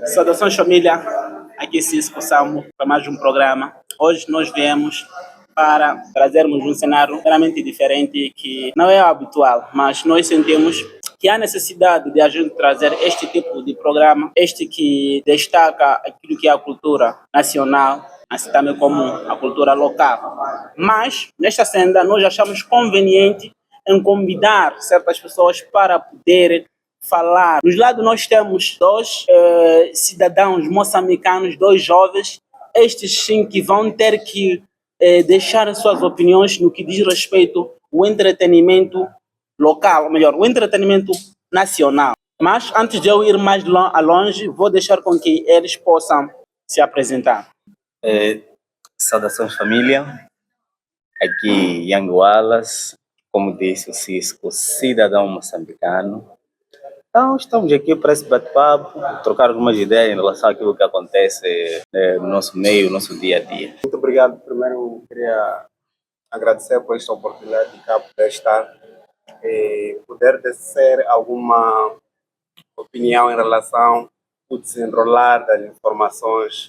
Saudações família, aqui Cisco Samo para mais um programa. Hoje nós viemos para trazermos um cenário realmente diferente que não é habitual, mas nós sentimos que há necessidade de a gente trazer este tipo de programa, este que destaca aquilo que é a cultura nacional, assim também como a cultura local. Mas, nesta senda, nós achamos conveniente em convidar certas pessoas para poder falar. Dos lados nós temos dois cidadãos moçambicanos, dois jovens, estes sim que vão ter que deixar as suas opiniões no que diz respeito ao entretenimento local, ou melhor, o entretenimento nacional. Mas antes de eu ir mais longe, vou deixar com que eles possam se apresentar. Saudações família, aqui Young Wallace, como disse o Cisco, cidadão moçambicano. Então estamos aqui para esse bate-papo, trocar algumas ideias em relação àquilo que acontece no nosso meio, no nosso dia a dia. Muito obrigado. Primeiro queria agradecer por esta oportunidade de cá poder estar e poder tecer alguma opinião em relação ao desenrolar das informações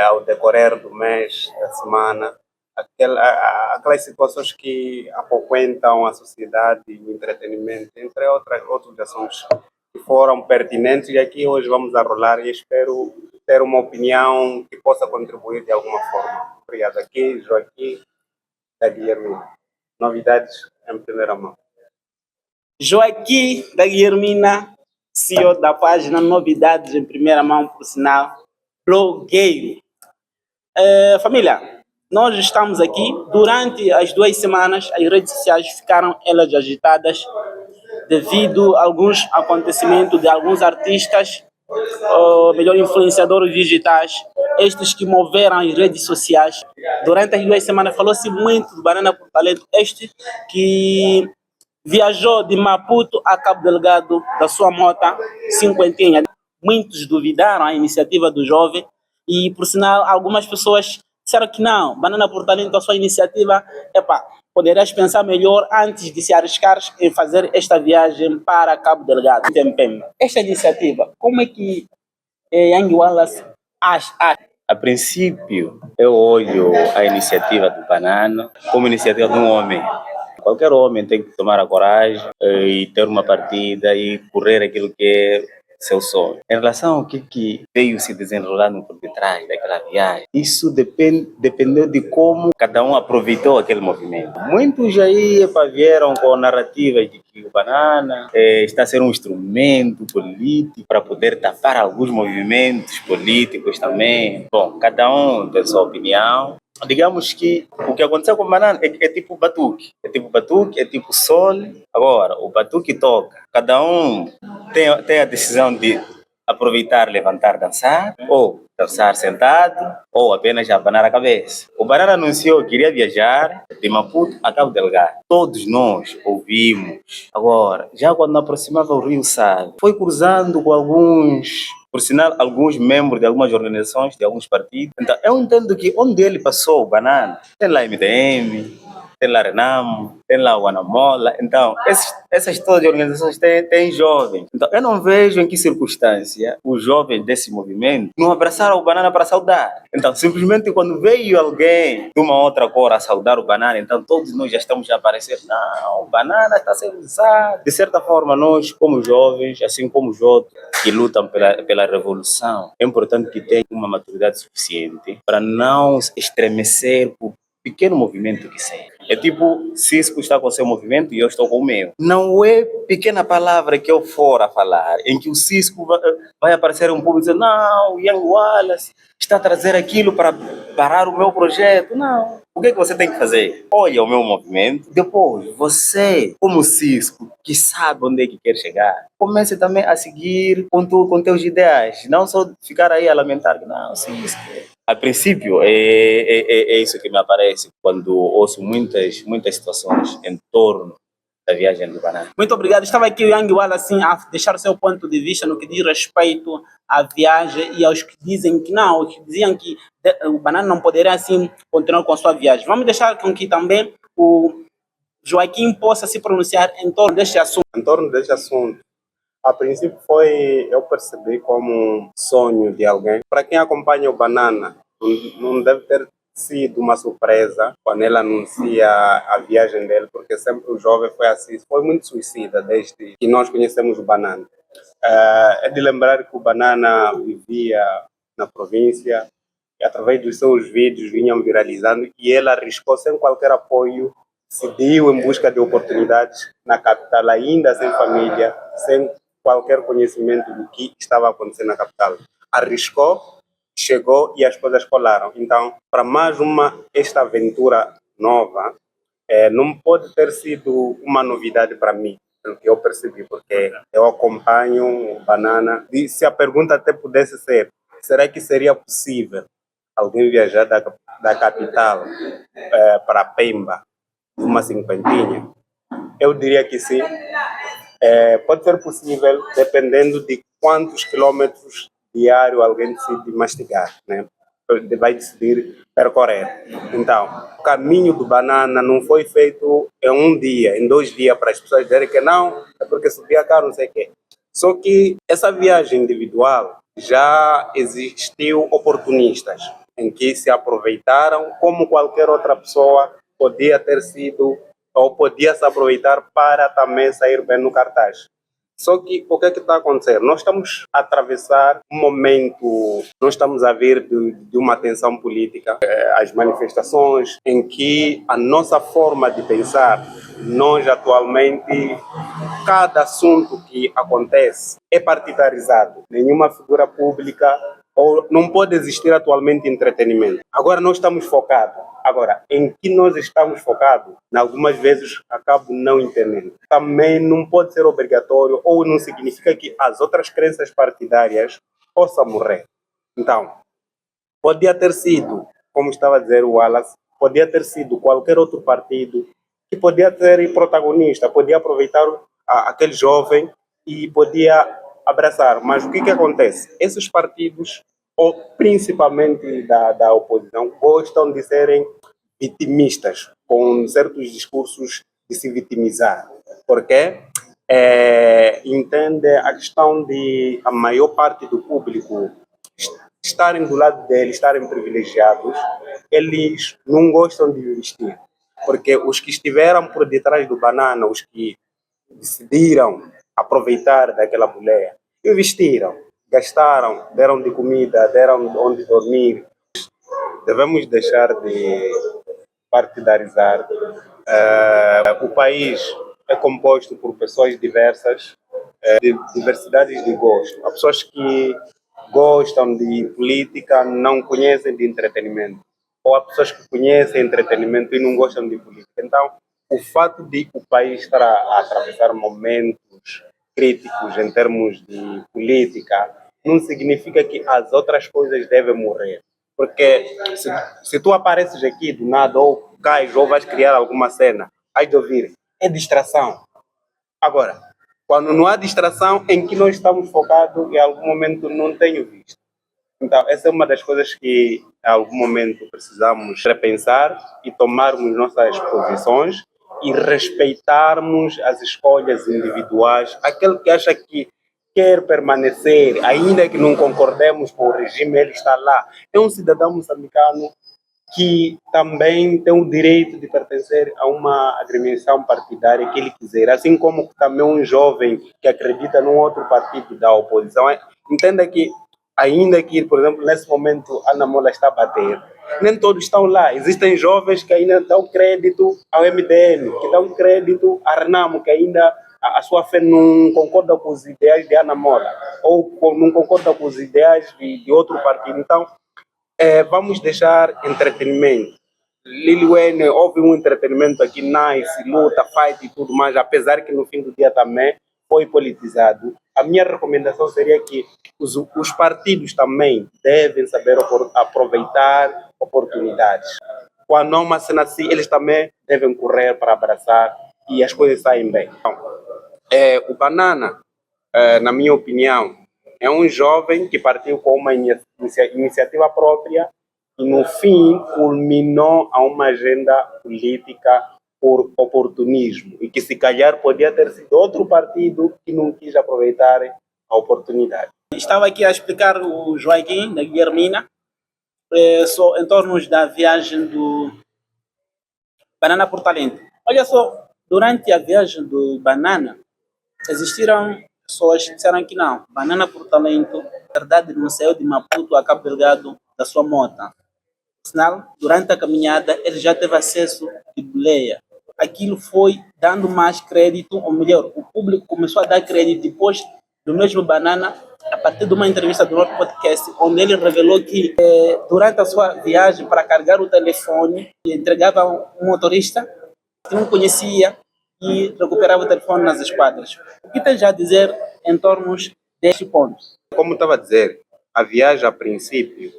ao decorrer do mês, da semana, aquelas situações que apoquentam a sociedade e o entretenimento, entre outros assuntos que foram pertinentes, e aqui hoje vamos arrolar e espero ter uma opinião que possa contribuir de alguma forma. Obrigado. Aqui, Joaquim da Guilhermina. Novidades em primeira mão. Joaquim da Guilhermina, CEO da página Novidades em Primeira Mão, por sinal, blogueiro. Família, nós estamos aqui, durante as 2 semanas, as redes sociais ficaram elas agitadas devido a alguns acontecimentos de alguns artistas, ou melhor, influenciadores digitais, estes que moveram as redes sociais. Durante as 2 semanas falou-se muito do Banana por Talento, este que viajou de Maputo a Cabo Delgado da sua moto cinquentinha. Muitos duvidaram a iniciativa do jovem e, por sinal, algumas pessoas disseram que não, Banana por Talento, a sua iniciativa, poderias pensar melhor antes de se arriscar em fazer esta viagem para Cabo Delgado. Esta iniciativa, como é que Young Wallace acha? A princípio, eu olho a iniciativa do Banana como iniciativa de um homem. Qualquer homem tem que tomar a coragem e ter uma partida e correr aquilo que é seu sonho. Em relação ao que veio se desenrolando por detrás daquela viagem, isso dependeu de como cada um aproveitou aquele movimento. Muitos aí vieram com narrativas de que o Banana está a ser um instrumento político para poder tapar alguns movimentos políticos também. Bom, cada um tem sua opinião. Digamos que o que aconteceu com o Banana é tipo batuque. É tipo sol. Agora, o batuque toca. Cada um tem a decisão de aproveitar, levantar, dançar, ou dançar sentado, ou apenas abanar a cabeça. O Banana anunciou que iria viajar de Maputo a Cabo Delgado. Todos nós ouvimos. Agora, já quando aproximava o Rio Sado, foi cruzando com alguns, por sinal, alguns membros de algumas organizações, de alguns partidos. Então, eu entendo que onde ele passou, o Banana, tem lá MDM, tem lá Renamo, tem lá o Anamola. Então, essas todas as organizações têm jovens. Então, eu não vejo em que circunstância os jovens desse movimento não abraçaram o Banana para saudar. Então, simplesmente quando veio alguém de uma outra cor a saudar o Banana, então todos nós já estamos a aparecer. Não, o Banana está sendo usado. De certa forma, nós, como jovens, assim como os outros que lutam pela revolução, é importante que tenham uma maturidade suficiente para não se estremecer por pequeno movimento que seja. É tipo, Cisco está com o seu movimento e eu estou com o meu. Não é pequena palavra que eu for a falar, em que o Cisco vai aparecer um público e dizer, não, Young Wallace está a trazer aquilo para parar o meu projeto. Não. O que é que você tem que fazer? Olha o meu movimento. Depois, você, como Cisco, que sabe onde é que quer chegar, comece também a seguir com teus ideais. Não só ficar aí a lamentar que não, Cisco. A princípio, é isso que me aparece quando ouço muitas situações em torno da viagem do Banana. Muito obrigado. Estava aqui o Young Wallace a deixar o seu ponto de vista no que diz respeito à viagem e aos que dizem que não, os que diziam que o Banana não poderia assim continuar com a sua viagem. Vamos deixar com que também o Joaquim possa se pronunciar em torno deste assunto. Em torno deste assunto, A princípio eu percebi como um sonho de alguém. Para quem acompanha o Banana, não deve ter sido uma surpresa quando ele anuncia a viagem dele, porque sempre o jovem foi assim, foi muito suicida desde que nós conhecemos o Banana. É de lembrar que o Banana vivia na província e através dos seus vídeos vinham viralizando e ele arriscou sem qualquer apoio, seguiu em busca de oportunidades na capital, ainda sem família, sem qualquer conhecimento do que estava acontecendo na capital. Arriscou, chegou e as coisas colaram. Então, para mais esta aventura nova, não pode ter sido uma novidade para mim, pelo que eu percebi, porque eu acompanho o Banana. E se a pergunta até pudesse ser, será que seria possível alguém viajar da capital para Pemba, uma cinquentinha? Eu diria que sim. Pode ser possível dependendo de quantos quilômetros diário alguém decide mastigar, né? Vai decidir percorrer. Então, o caminho do Banana não foi feito em um dia, em 2 dias, para as pessoas dizerem que não, é porque subia caro, não sei o quê. Só que essa viagem individual já existiu oportunistas em que se aproveitaram, como qualquer outra pessoa podia ter sido ou podia se aproveitar para também sair bem no cartaz. Só que o que é que está acontecendo? Nós estamos a atravessar um momento, nós estamos a vir de uma tensão política, as manifestações, em que a nossa forma de pensar, nós atualmente, cada assunto que acontece é partidarizado. Nenhuma figura pública ou não pode existir atualmente entretenimento. Agora nós estamos focados. Agora, em que nós estamos focados, algumas vezes acabo não entendendo. Também não pode ser obrigatório ou não significa que as outras crenças partidárias possam morrer. Então, podia ter sido, como estava a dizer o Wallace, podia ter sido qualquer outro partido que podia ser protagonista, podia aproveitar aquele jovem e podia abraçar. Mas o que acontece? Esses partidos, ou principalmente da oposição, gostam de serem vitimistas, com certos discursos de se vitimizar. Porque entende a questão de a maior parte do público estarem do lado deles, estarem privilegiados, eles não gostam de investir. Porque os que estiveram por detrás do Banana, os que decidiram aproveitar daquela boleia, investiram, gastaram, deram de comida, deram onde dormir. Devemos deixar de partidarizar. O país é composto por pessoas diversas, de diversidades de gosto. Há pessoas que gostam de política, não conhecem de entretenimento. Ou há pessoas que conhecem entretenimento e não gostam de política. Então, o fato de o país estar a atravessar momentos críticos em termos de política não significa que as outras coisas devem morrer. Porque se tu apareces aqui do nada ou cais ou vais criar alguma cena, has de ouvir, é distração. Agora, quando não há distração, em que nós estamos focados, em algum momento não tenho visto. Então, essa é uma das coisas que, em algum momento, precisamos repensar e tomarmos nossas posições e respeitarmos as escolhas individuais. Aquele que acha que quer permanecer, ainda que não concordemos com o regime, ele está lá. É um cidadão moçambicano que também tem o direito de pertencer a uma agremiação partidária que ele quiser, assim como também um jovem que acredita num outro partido da oposição. Entenda que, ainda que, por exemplo, nesse momento a Ana Mola está a bater, nem todos estão lá. Existem jovens que ainda dão crédito ao MDN, que dão crédito a Renamo, que ainda a sua fé não concorda com os ideais de Ana Mola, ou não concorda com os ideais de outro partido. Então, vamos deixar entretenimento. Lil Wayne, houve um entretenimento aqui, nice, luta, fight e tudo mais, apesar que no fim do dia também foi politizado. A minha recomendação seria que os partidos também devem saber aproveitar oportunidades. Quando há uma cena assim, eles também devem correr para abraçar e as coisas saem bem. Então, o Banana, na minha opinião, é um jovem que partiu com uma iniciativa própria e, no fim, culminou a uma agenda política por oportunismo e que se calhar podia ter sido outro partido que não quis aproveitar a oportunidade. Estava aqui a explicar o Joaquim, da Guilhermina, só em torno da viagem do Banana por Talento. Olha só, durante a viagem do Banana, existiram pessoas que disseram que não, Banana por Talento, na verdade, não saiu de Maputo a Cabo Delgado da sua moto. Sinal, durante a caminhada, ele já teve acesso de boleia. Aquilo foi dando mais crédito, ou melhor, o público começou a dar crédito depois do mesmo Banana, a partir de uma entrevista do nosso podcast, onde ele revelou que durante a sua viagem para carregar o telefone, entregava a um motorista que não conhecia e recuperava o telefone nas esquadras. O que tem já a dizer em torno deste ponto? Como estava a dizer, a viagem a princípio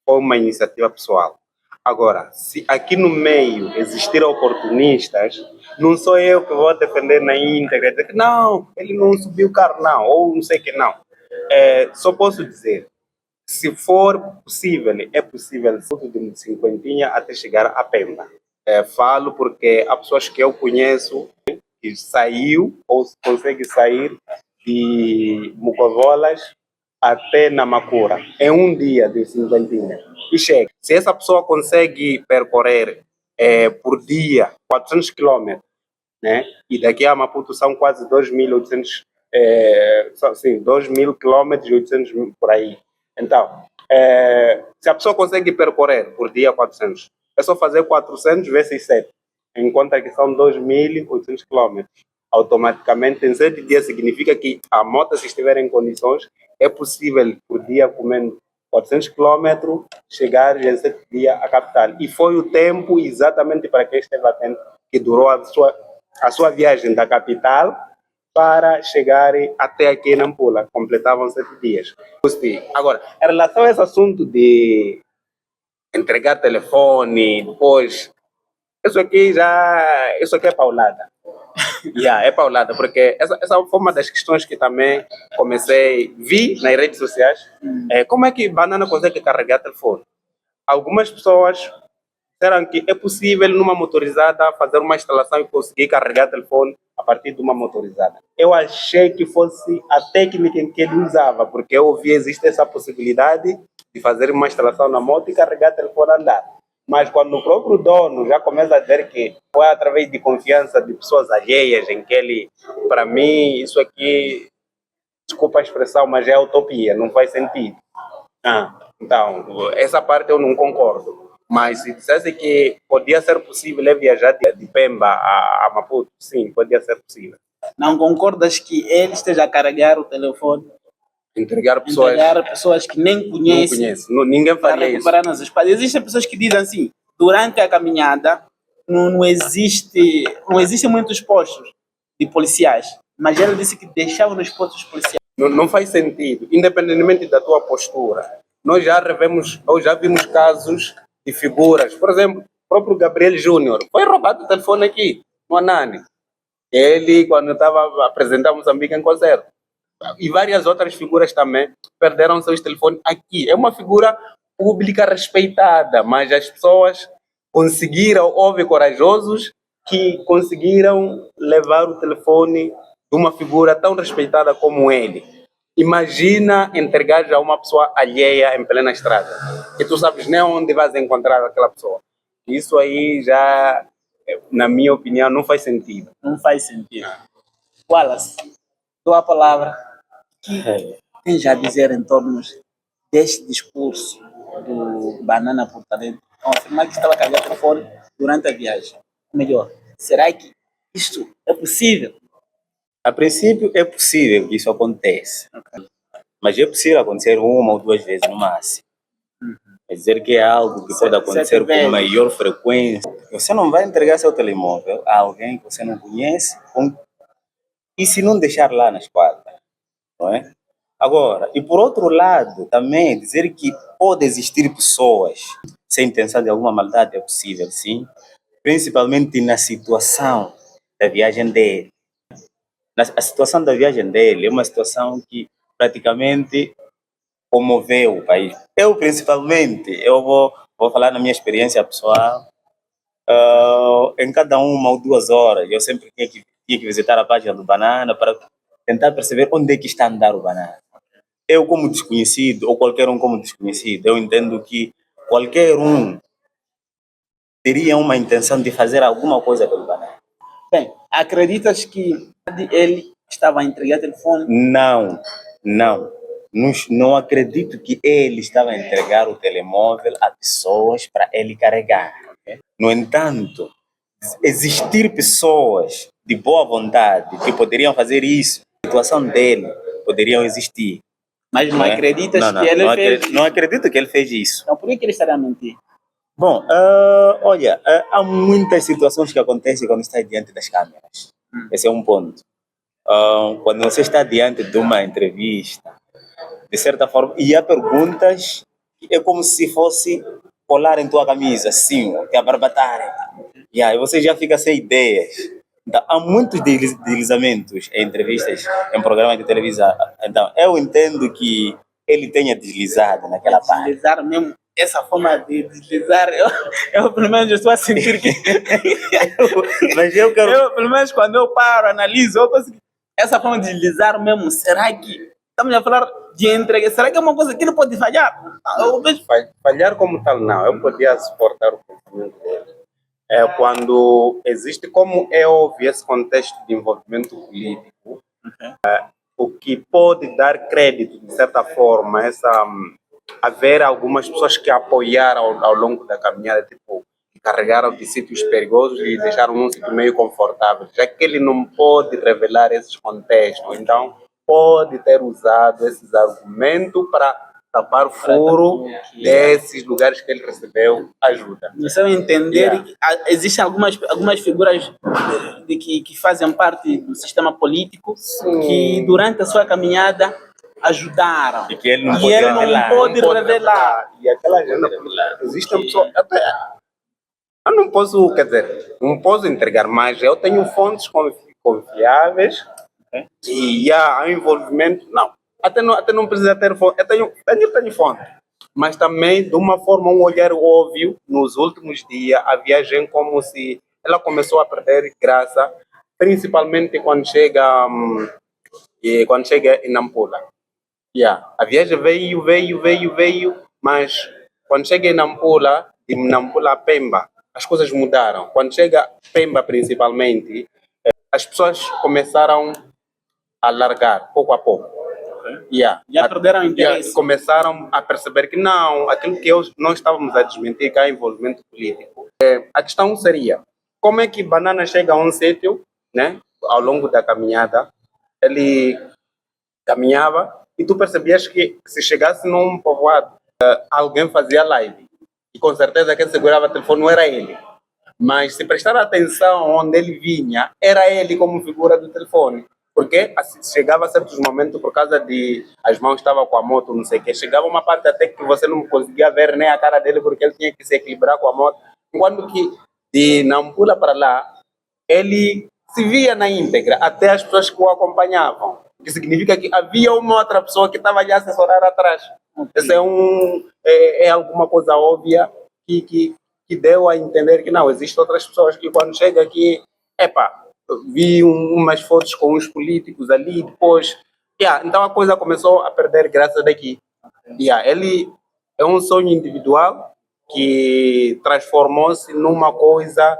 foi uma iniciativa pessoal. Agora, se aqui no meio existir oportunistas, não sou eu que vou defender na íntegra, dizer que não, ele não subiu o carro não, ou não sei o que não. Só posso dizer, se for possível, é possível de cinquentinha até chegar a Pemba. Falo porque há pessoas que eu conheço que saiu ou consegue sair de Mucovolas até Namacura em um dia de cinquentinha e chega. Se essa pessoa consegue percorrer por dia 400 quilômetros, né? E daqui a Maputo são quase 2.800, sim, 2.000 quilômetros e 800 por aí. Então, se a pessoa consegue percorrer por dia 400, é só fazer 400 vezes 7, em conta que são 2.800 quilômetros. Automaticamente, em 7 dias, significa que a moto, se estiver em condições, é possível por dia, comendo 400 quilômetros, chegar em 7 dias à capital. E foi o tempo exatamente para quem esteve atento que durou a sua viagem da capital para chegar até aqui em Nampula. Completavam 7 dias. Agora, em relação a esse assunto de entregar telefone, depois, isso aqui é paulada. É paulada, porque essa foi uma das questões que também vi nas redes sociais. Como é que Banana consegue carregar telefone? Algumas pessoas disseram que é possível numa motorizada fazer uma instalação e conseguir carregar telefone a partir de uma motorizada. Eu achei que fosse a técnica em que ele usava, porque eu ouvi existe essa possibilidade de fazer uma instalação na moto e carregar telefone a andar. Mas quando o próprio dono já começa a dizer que foi através de confiança de pessoas alheias, em que ele, para mim, isso aqui, desculpa a expressão, mas é utopia, não faz sentido. Então, essa parte eu não concordo. Mas se dissesse que podia ser possível viajar de Pemba a Maputo, sim, podia ser possível. Não concordas que ele esteja a carregar o telefone? Entregar pessoas que nem conhecem. Ninguém faria isso. Nas espadas. Existem pessoas que dizem assim, durante a caminhada não existe muitos postos de policiais, mas ele disse que deixava nos postos policiais. Não faz sentido, independentemente da tua postura. Nós já vimos casos de figuras, por exemplo, o próprio Gabriel Júnior foi roubado o telefone aqui no Anani. Ele, quando estava apresentando Moçambique em concerto, e várias outras figuras também perderam seus telefones aqui. É uma figura pública respeitada, mas as pessoas houve corajosos que conseguiram levar o telefone de uma figura tão respeitada como ele. Imagina entregar a uma pessoa alheia em plena estrada, que tu sabes nem onde vais encontrar aquela pessoa. Isso aí já, na minha opinião, não faz sentido. Não faz sentido. Wallace, dou a palavra. O que tem já a dizer em torno deste discurso do Banana por Talento, afirmar que estava a carregar o telefone durante a viagem? Melhor, será que isto é possível? A princípio é possível que isso aconteça, mas é possível acontecer 1 ou 2 vezes no máximo. Quer dizer que é algo que pode acontecer com maior frequência. Você não vai entregar seu telemóvel a alguém que você não conhece e se não deixar lá na esquadra, não é? Agora, e por outro lado, também dizer que pode existir pessoas sem intenção de alguma maldade é possível, sim, principalmente na situação da viagem dele. A situação da viagem dele é uma situação que praticamente comoveu o país. Eu, principalmente, vou falar na minha experiência pessoal. em cada 1 ou 2 horas, eu sempre tinha que visitar a página do Banana para tentar perceber onde é que está a andar o Banana. Eu, como desconhecido, ou qualquer um como desconhecido, eu entendo que qualquer um teria uma intenção de fazer alguma coisa pelo Banana. Bem, acreditas que ele estava a entregar telefone? Não, não. Não acredito que ele estava a entregar o telemóvel a pessoas para ele carregar. No entanto, existir pessoas de boa vontade que poderiam fazer isso, a situação dele, poderiam existir. Mas não Né? acreditas Não, que ele fez? não acredito que ele fez isso. Então por que ele estaria a mentir? Bom, olha, há muitas situações que acontecem quando está diante das câmeras. Esse é um ponto. Quando você está diante de uma entrevista, de certa forma, e há perguntas que é como se fosse colar em tua camisa, assim, te abarbatarem. E aí você já fica sem ideias. Então, há muitos deslizamentos em entrevistas, em programas de televisão. Então, eu entendo que ele tenha deslizado naquela parte. Deslizar mesmo, essa forma de deslizar, eu pelo menos estou a sentir que... Mas eu quero... Eu, pelo menos quando eu paro, analiso, eu penso que essa forma de deslizar mesmo, será que estamos a falar de entrega? Será que é uma coisa que não pode falhar? Eu vejo... Falhar como tal, não. Eu podia suportar o pensamento dele. É quando existe, como é óbvio, esse contexto de envolvimento político, o que pode dar crédito, de certa forma, haver algumas pessoas que apoiaram ao longo da caminhada, tipo, que carregaram de sítios perigosos e deixaram num sítio meio confortável, já que ele não pode revelar esses contextos, então pode ter usado esses argumentos para tapar furo desses lugares que ele recebeu ajuda. Você vai entender que existem algumas figuras que fazem parte do sistema político que durante a sua caminhada ajudaram. E que ele não pode revelar. E aquela agenda, existem pessoas... Até, eu não posso, quer dizer, não posso entregar, mas eu tenho fontes confiáveis e há um envolvimento... Não, até não precisa ter fonte. Eu tenho fonte. Mas também, de uma forma, um olhar óbvio, nos últimos dias, a viagem como se ela começou a perder graça, principalmente quando chega em Nampula. A viagem veio, mas quando chega em Nampula, de Nampula a Pemba, as coisas mudaram. Quando chega a Pemba, principalmente, as pessoas começaram a largar, pouco a pouco. Já perderam interesse. Começaram a perceber que não, aquilo que nós estávamos a desmentir, que há envolvimento político. A questão seria, como é que Banana chega a um sítio, né, ao longo da caminhada, ele caminhava e tu percebias que se chegasse num povoado, alguém fazia live. E com certeza quem segurava o telefone não era ele. Mas se prestar atenção onde ele vinha, era ele como figura do telefone. Porque chegava a certos momentos, por causa de as mãos estavam com a moto, não sei o quê, chegava uma parte até que você não conseguia ver nem a cara dele, porque ele tinha que se equilibrar com a moto. Enquanto que de Nampula para lá, ele se via na íntegra, até as pessoas que o acompanhavam. O que significa que havia uma outra pessoa que estava ali a assessorar atrás. Isso é alguma coisa óbvia que deu a entender que não, existem outras pessoas que quando chega aqui, vi umas fotos com os políticos ali, depois... então a coisa começou a perder graça daqui. Ele é um sonho individual que transformou-se numa coisa,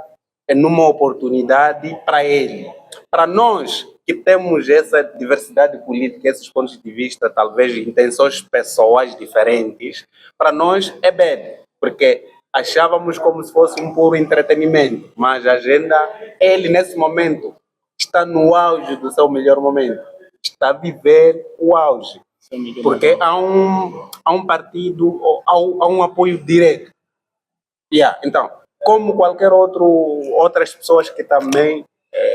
numa oportunidade para ele. Para nós que temos essa diversidade política, esses pontos de vista, talvez intenções pessoais diferentes, para nós é bad, porque achávamos como se fosse um puro entretenimento, mas a agenda, ele nesse momento está no auge do seu melhor momento, está a viver o auge, porque há um partido, há um apoio direto. Então, como outras pessoas que também,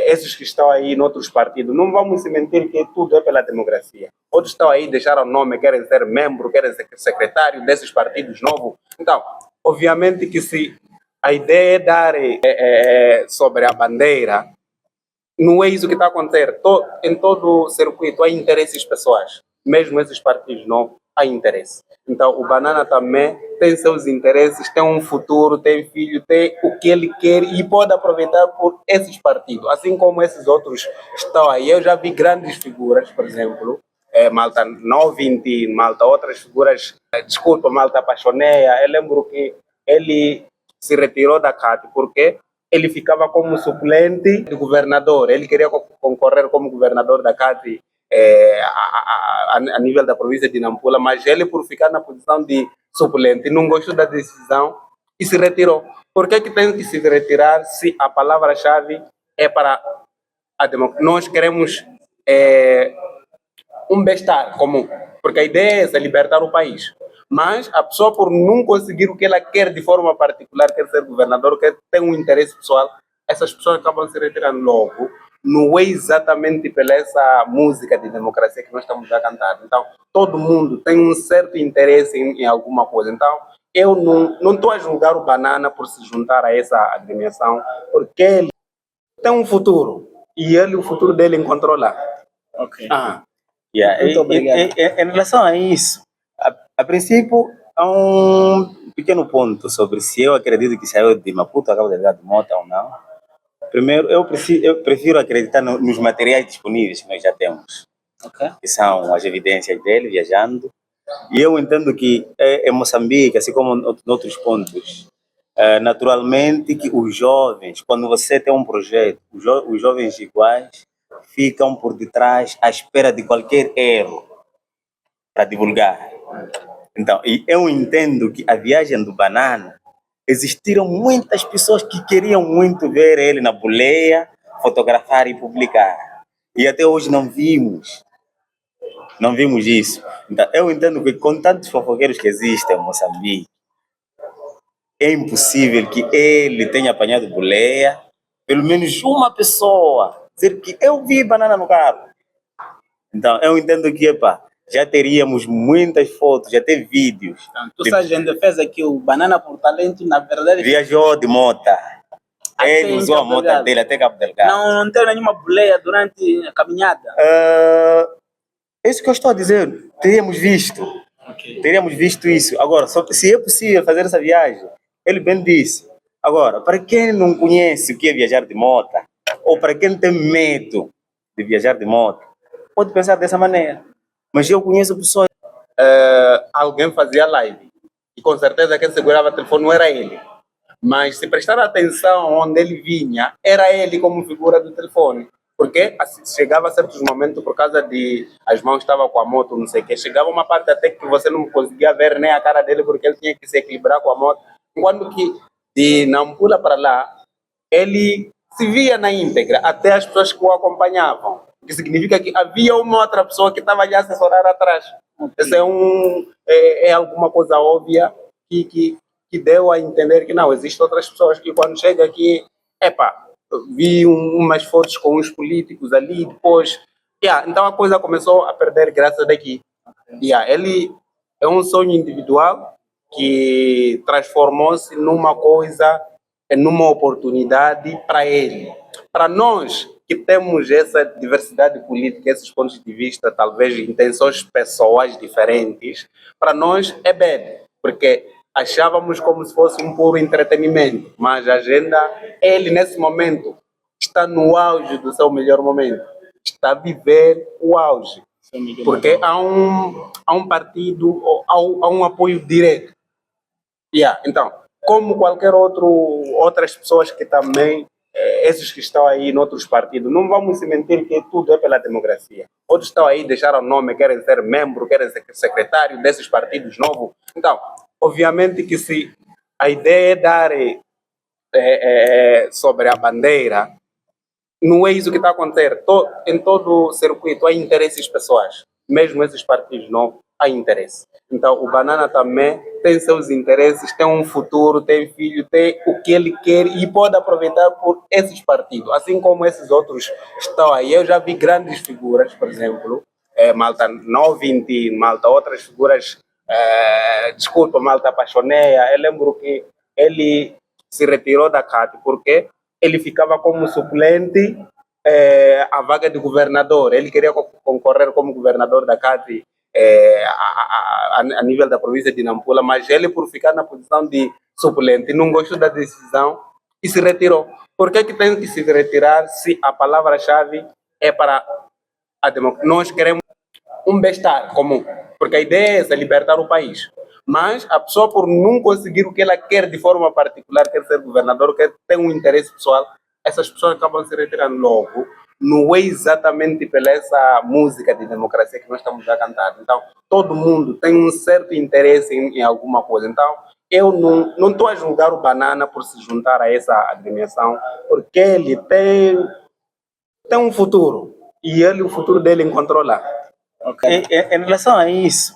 esses que estão aí em outros partidos, não vamos se mentir que tudo é pela democracia. Outros estão aí, deixaram o nome, querem ser membro, querem ser secretário desses partidos novos. Então, obviamente que se a ideia é dar sobre a bandeira, não é isso que está a acontecer. Em todo o circuito há interesses pessoais. Mesmo esses partidos novos, há interesse. Então, o Banana também tem seus interesses, tem um futuro, tem filho, tem o que ele quer e pode aproveitar por esses partidos, assim como esses outros estão aí. Eu já vi grandes figuras, por exemplo, Malta 920, Malta, outras figuras, desculpa, Malta Pachoneia. Eu lembro que ele se retirou da CAT porque ele ficava como suplente do governador. Ele queria concorrer como governador da CAT a nível da província de Nampula, mas ele, por ficar na posição de suplente, não gostou da decisão e se retirou. Por que tem que se retirar se a palavra-chave é para a democracia? Nós queremos um bem-estar comum, porque a ideia é essa, libertar o país. Mas a pessoa, por não conseguir o que ela quer de forma particular, quer ser governador, quer ter um interesse pessoal, essas pessoas acabam se retirando logo. Não é exatamente pela essa música de democracia que nós estamos a cantar. Então, todo mundo tem um certo interesse em alguma coisa. Então, eu não estou a julgar o Banana por se juntar a essa agremiação, porque ele tem um futuro. E ele, o futuro dele encontrou lá. Ok. Yeah. Muito obrigado. Em relação a isso, a princípio, há um pequeno ponto sobre se eu acredito que saiu de Maputo, acaba de ligar de Mota ou não. Primeiro, eu prefiro acreditar nos materiais disponíveis que nós já temos, Ok. que são as evidências dele viajando. E eu entendo que em Moçambique, assim como em outros pontos, naturalmente que os jovens, quando você tem um projeto, os jovens iguais ficam por detrás à espera de qualquer erro para divulgar. Então, e eu entendo que a viagem do Banana, existiram muitas pessoas que queriam muito ver ele na boleia, fotografar e publicar. E até hoje não vimos isso. Então, eu entendo que com tantos fofoqueiros que existem em Moçambique, é impossível que ele tenha apanhado boleia, pelo menos uma pessoa dizer que eu vi Banana no carro. Então, eu entendo que, já teríamos muitas fotos, já tem vídeos. Então, tu sabes em defesa que o Banana por talento, na verdade, Viajou de mota. Até Ele em usou a Cabo moto Delgado. dele até Cabo Delgado. não teve nenhuma boleia durante a caminhada. É isso que eu estou a dizer. Teríamos visto. Ok. Teríamos visto isso. Agora, só que se é possível fazer essa viagem, ele bem disse. Agora, para quem não conhece o que é viajar de moto, ou para quem tem medo de viajar de moto, pode pensar dessa maneira. Mas eu conheço pessoas. Alguém fazia live e com certeza quem segurava o telefone não era ele. Mas se prestar atenção onde ele vinha, era ele como figura do telefone. Porque assim, chegava a certos momentos, por causa de as mãos estavam com a moto, não sei o quê, chegava uma parte até que você não conseguia ver nem a cara dele, porque ele tinha que se equilibrar com a moto. Enquanto que de Nampula para lá, ele se via na íntegra, até as pessoas que o acompanhavam. O que significa que havia uma outra pessoa que estava ali a assessorar atrás. Isso é alguma coisa óbvia que deu a entender que não, existem outras pessoas que quando chega aqui, vi umas fotos com uns políticos ali, depois, então a coisa começou a perder graça daqui. Ele é um sonho individual que transformou-se numa coisa, numa oportunidade para ele. Para nós que temos essa diversidade política, esses pontos de vista, talvez intenções pessoais diferentes, para nós é bad, porque achávamos como se fosse um puro entretenimento, mas a agenda, ele nesse momento está no auge do seu melhor momento, está a viver o auge, porque há um partido, há um apoio direto. Então, como qualquer outras pessoas que também, esses que estão aí em outros partidos, não vamos se mentir que tudo é pela democracia. Outros estão aí, deixaram o nome, querem ser membro, querem ser secretário desses partidos novos. Então, obviamente que se a ideia é dar sobre a bandeira, não é isso que está a acontecer. Em todo o circuito há interesses pessoais. Mesmo esses partidos novos, há interesse. Então, o Banana também tem seus interesses, tem um futuro, tem filho, tem o que ele quer e pode aproveitar por esses partidos. Assim como esses outros estão aí. Eu já vi grandes figuras, por exemplo, Malta 920, Malta, outras figuras, desculpa, Malta Pachoneia. Eu lembro que ele se retirou da CAT porque ele ficava como suplente à vaga de governador. Ele queria concorrer como governador da CAT a nível da província de Nampula, mas ele, por ficar na posição de suplente, não gostou da decisão e se retirou. Por que tem que se retirar se a palavra-chave é para a democracia? Nós queremos um bem-estar comum, porque a ideia é essa, libertar o país. Mas a pessoa, por não conseguir o que ela quer de forma particular, quer ser governador, quer ter um interesse pessoal, essas pessoas acabam se retirando logo. Não é exatamente pela essa música de democracia que nós estamos a cantar. Então, todo mundo tem um certo interesse em alguma coisa. Então, eu não estou a julgar o Banana por se juntar a essa agremiação, porque ele tem um futuro. E o futuro dele encontrou lá. Okay. Em relação a isso,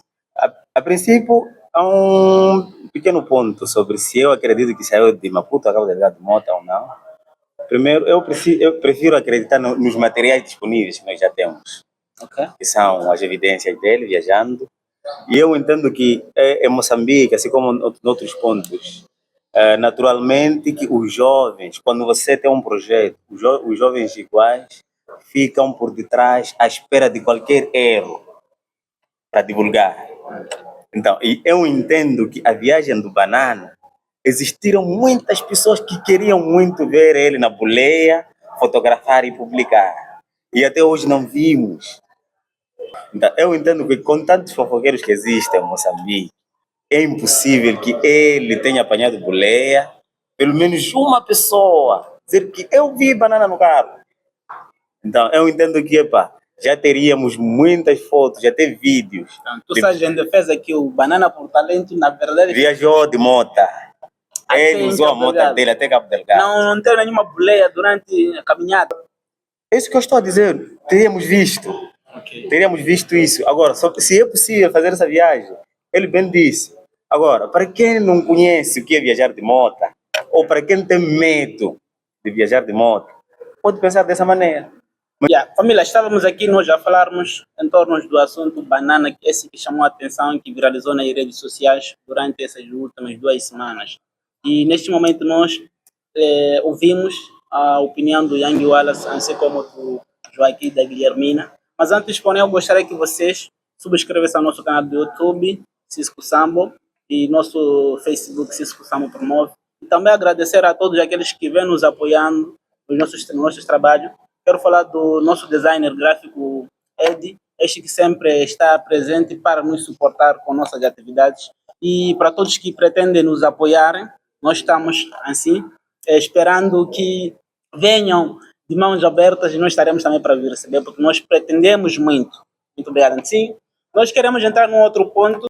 a princípio, há um pequeno ponto sobre se eu acredito que saiu de Maputo a Cabo Delgado de Mota ou não. Primeiro, eu prefiro acreditar nos materiais disponíveis que nós já temos, okay, que são as evidências dele viajando. E eu entendo que em Moçambique, assim como em outros pontos, naturalmente que os jovens, quando você tem um projeto, os jovens iguais ficam por detrás à espera de qualquer erro para divulgar. Então, e eu entendo que a viagem do Banana, existiram muitas pessoas que queriam muito ver ele na boleia, fotografar e publicar. E até hoje não vimos. Então, eu entendo que com tantos fofoqueiros que existem em Moçambique, é impossível que ele tenha apanhado boleia, pelo menos uma pessoa, dizer que eu vi Banana no carro. Então, eu entendo que, já teríamos muitas fotos, já tem vídeos. Então, tu sabes em defesa que o Banana por talento, na verdade... Viajou de mota. Ele usou a moto dele até Cabo Delgado. Não teve nenhuma boleia durante a caminhada. É isso que eu estou a dizer. Teríamos visto. Okay. Teríamos visto isso. Agora, se é possível fazer essa viagem, ele bem disse. Agora, para quem não conhece o que é viajar de moto, ou para quem tem medo de viajar de moto, pode pensar dessa maneira. Família, estávamos aqui nós a falarmos em torno do assunto Banana, esse que chamou a atenção e que viralizou nas redes sociais durante essas últimas 2 semanas. E neste momento nós ouvimos a opinião do Young Wallace, assim como do Joaquim da Guilhermina. Mas antes, porém, eu gostaria que vocês subscrevessem ao nosso canal do YouTube, Cisco Sambo, e nosso Facebook, Cisco Sambo Promove. E também agradecer a todos aqueles que vêm nos apoiando nos nossos trabalhos. Quero falar do nosso designer gráfico, Ed, este que sempre está presente para nos suportar com nossas atividades. E para todos que pretendem nos apoiarem, nós estamos assim, esperando que venham de mãos abertas e nós estaremos também para vir receber, porque nós pretendemos muito. Muito obrigado. Sim, nós queremos entrar num outro ponto.